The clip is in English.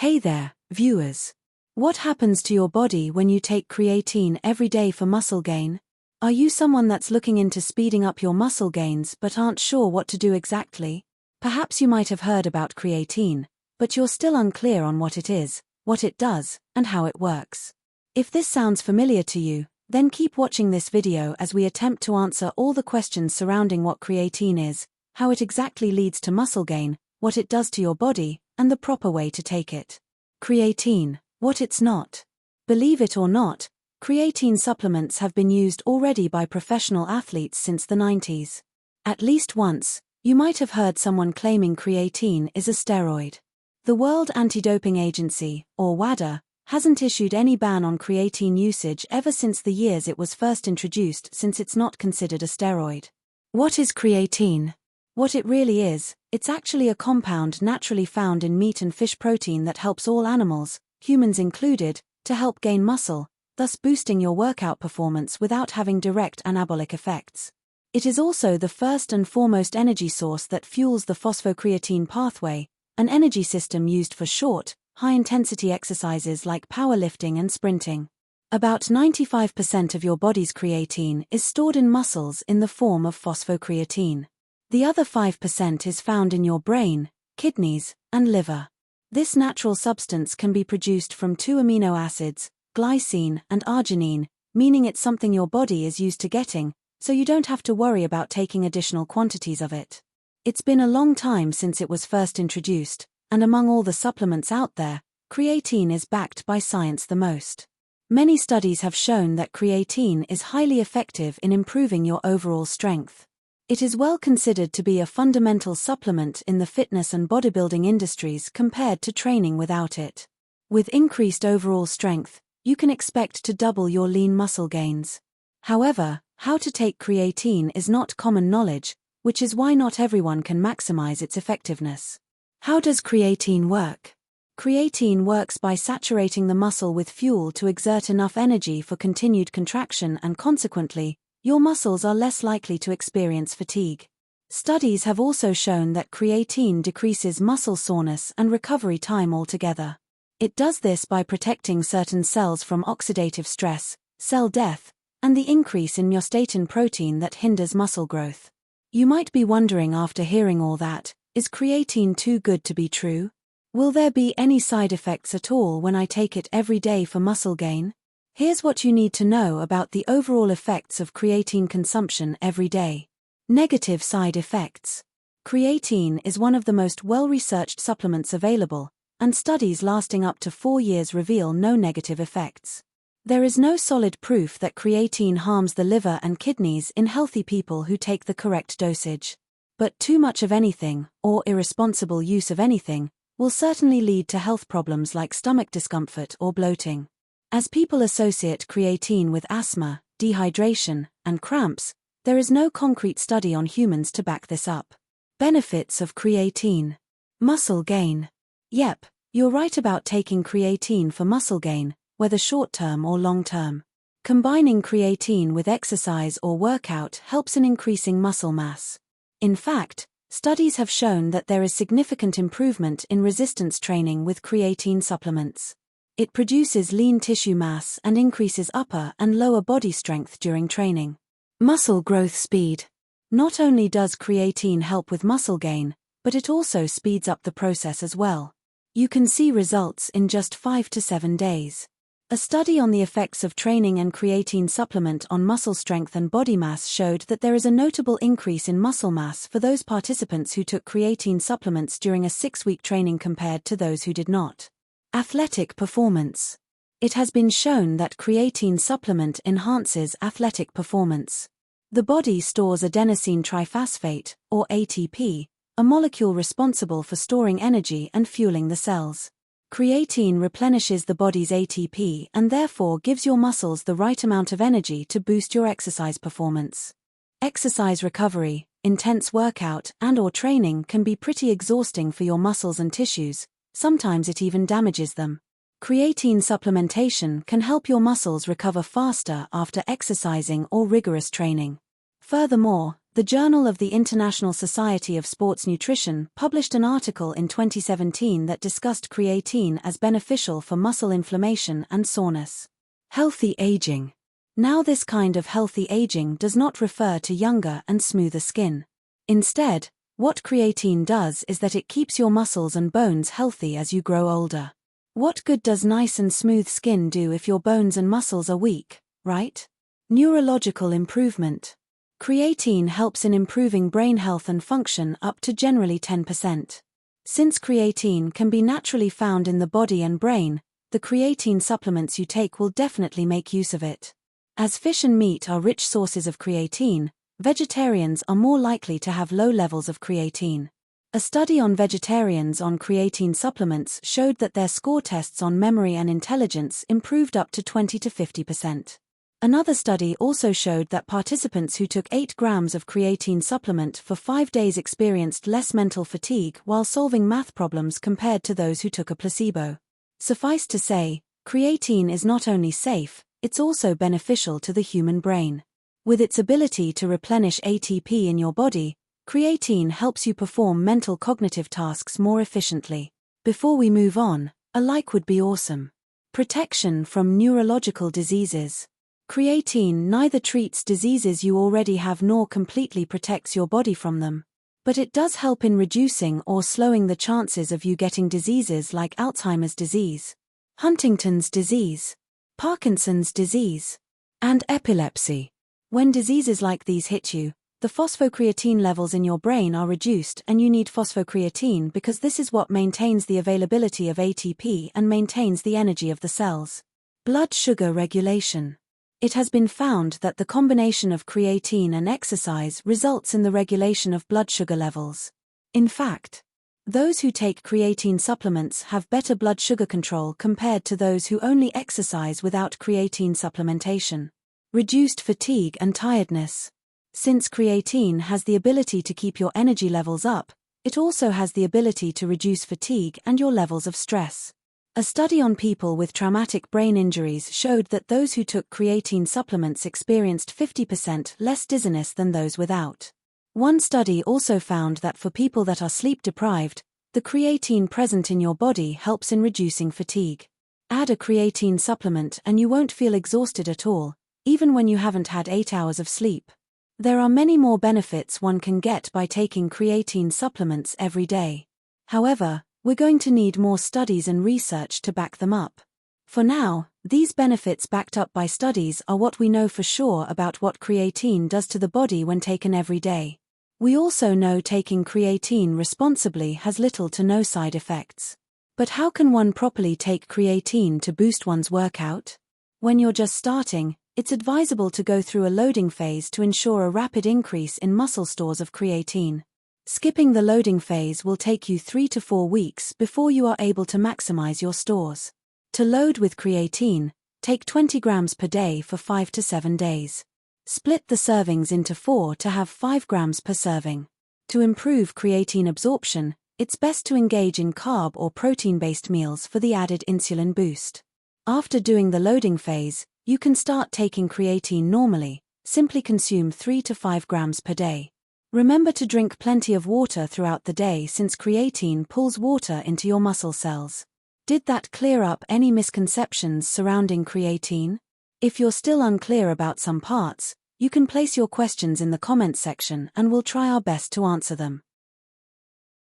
Hey there, viewers. What happens to your body when you take creatine every day for muscle gain? Are you someone that's looking into speeding up your muscle gains but aren't sure what to do exactly? Perhaps you might have heard about creatine, but you're still unclear on what it is, what it does, and how it works. If this sounds familiar to you, then keep watching this video as we attempt to answer all the questions surrounding what creatine is, how it exactly leads to muscle gain, what it does to your body, and the proper way to take it. Creatine, what it's not. Believe it or not, creatine supplements have been used already by professional athletes since the 90s. At least once, you might have heard someone claiming creatine is a steroid. The World Anti-Doping Agency, or WADA, hasn't issued any ban on creatine usage ever since the years it was first introduced, since it's not considered a steroid. What is creatine? What it really is, it's actually a compound naturally found in meat and fish protein that helps all animals, humans included, to help gain muscle, thus boosting your workout performance without having direct anabolic effects. It is also the first and foremost energy source that fuels the phosphocreatine pathway, an energy system used for short, high-intensity exercises like powerlifting and sprinting. About 95% of your body's creatine is stored in muscles in the form of phosphocreatine. The other 5% is found in your brain, kidneys, and liver. This natural substance can be produced from two amino acids, glycine and arginine, meaning it's something your body is used to getting, so you don't have to worry about taking additional quantities of it. It's been a long time since it was first introduced, and among all the supplements out there, creatine is backed by science the most. Many studies have shown that creatine is highly effective in improving your overall strength. It is well considered to be a fundamental supplement in the fitness and bodybuilding industries compared to training without it. With increased overall strength, you can expect to double your lean muscle gains. However, how to take creatine is not common knowledge, which is why not everyone can maximize its effectiveness. How does creatine work? Creatine works by saturating the muscle with fuel to exert enough energy for continued contraction, and consequently, your muscles are less likely to experience fatigue. Studies have also shown that creatine decreases muscle soreness and recovery time altogether. It does this by protecting certain cells from oxidative stress, cell death, and the increase in myostatin protein that hinders muscle growth. You might be wondering, after hearing all that, is creatine too good to be true? Will there be any side effects at all when I take it every day for muscle gain? Here's what you need to know about the overall effects of creatine consumption every day. Negative side effects. Creatine is one of the most well-researched supplements available, and studies lasting up to 4 years reveal no negative effects. There is no solid proof that creatine harms the liver and kidneys in healthy people who take the correct dosage. But too much of anything, or irresponsible use of anything, will certainly lead to health problems like stomach discomfort or bloating. As people associate creatine with asthma, dehydration, and cramps, there is no concrete study on humans to back this up. Benefits of creatine. Muscle gain. Yep, you're right about taking creatine for muscle gain, whether short-term or long-term. Combining creatine with exercise or workout helps in increasing muscle mass. In fact, studies have shown that there is significant improvement in resistance training with creatine supplements. It produces lean tissue mass and increases upper and lower body strength during training. Muscle growth speed. Not only does creatine help with muscle gain, but it also speeds up the process as well. You can see results in just 5 to 7 days. A study on the effects of training and creatine supplement on muscle strength and body mass showed that there is a notable increase in muscle mass for those participants who took creatine supplements during a 6-week training compared to those who did not. Athletic performance. It has been shown that creatine supplement enhances athletic performance. The body stores adenosine triphosphate, or ATP, a molecule responsible for storing energy and fueling the cells. Creatine replenishes the body's ATP and therefore gives your muscles the right amount of energy to boost your exercise performance. Exercise recovery, intense workout and/or training can be pretty exhausting for your muscles and tissues. Sometimes it even damages them. Creatine supplementation can help your muscles recover faster after exercising or rigorous training. Furthermore, The Journal of the International Society of Sports Nutrition published an article in 2017 that discussed creatine as beneficial for muscle inflammation and soreness. Healthy aging. Now, this kind of healthy aging does not refer to younger and smoother skin. Instead, what creatine does is that it keeps your muscles and bones healthy as you grow older. What good does nice and smooth skin do if your bones and muscles are weak, right? Neurological improvement. Creatine helps in improving brain health and function up to generally 10%. Since creatine can be naturally found in the body and brain, the creatine supplements you take will definitely make use of it. As fish and meat are rich sources of creatine, vegetarians are more likely to have low levels of creatine. A study on vegetarians on creatine supplements showed that their score tests on memory and intelligence improved up to 20 to 50%. Another study also showed that participants who took 8 grams of creatine supplement for 5 days experienced less mental fatigue while solving math problems compared to those who took a placebo. Suffice to say, creatine is not only safe, it's also beneficial to the human brain. With its ability to replenish ATP in your body, creatine helps you perform mental cognitive tasks more efficiently. Before we move on, a like would be awesome. Protection from neurological diseases. Creatine neither treats diseases you already have nor completely protects your body from them. But it does help in reducing or slowing the chances of you getting diseases like Alzheimer's disease, Huntington's disease, Parkinson's disease, and epilepsy. When diseases like these hit you, the phosphocreatine levels in your brain are reduced and you need phosphocreatine because this is what maintains the availability of ATP and maintains the energy of the cells. Blood sugar regulation. It has been found that the combination of creatine and exercise results in the regulation of blood sugar levels. In fact, those who take creatine supplements have better blood sugar control compared to those who only exercise without creatine supplementation. Reduced fatigue and tiredness. Since creatine has the ability to keep your energy levels up, it also has the ability to reduce fatigue and your levels of stress. A study on people with traumatic brain injuries showed that those who took creatine supplements experienced 50% less dizziness than those without. One study also found that for people that are sleep deprived, the creatine present in your body helps in reducing fatigue. Add a creatine supplement and you won't feel exhausted at all, even when you haven't had 8 hours of sleep. There are many more benefits one can get by taking creatine supplements every day. However, we're going to need more studies and research to back them up. For now, these benefits backed up by studies are what we know for sure about what creatine does to the body when taken every day. We also know taking creatine responsibly has little to no side effects. But how can one properly take creatine to boost one's workout? When you're just starting, it's advisable to go through a loading phase to ensure a rapid increase in muscle stores of creatine. Skipping the loading phase will take you 3 to 4 weeks before you are able to maximize your stores. To load with creatine, take 20 grams per day for 5 to 7 days. Split the servings into 4 to have 5 grams per serving. To improve creatine absorption, it's best to engage in carb or protein-based meals for the added insulin boost. After doing the loading phase, you can start taking creatine normally. Simply consume 3 to 5 grams per day. Remember to drink plenty of water throughout the day since creatine pulls water into your muscle cells. Did that clear up any misconceptions surrounding creatine? If you're still unclear about some parts, you can place your questions in the comments section and we'll try our best to answer them.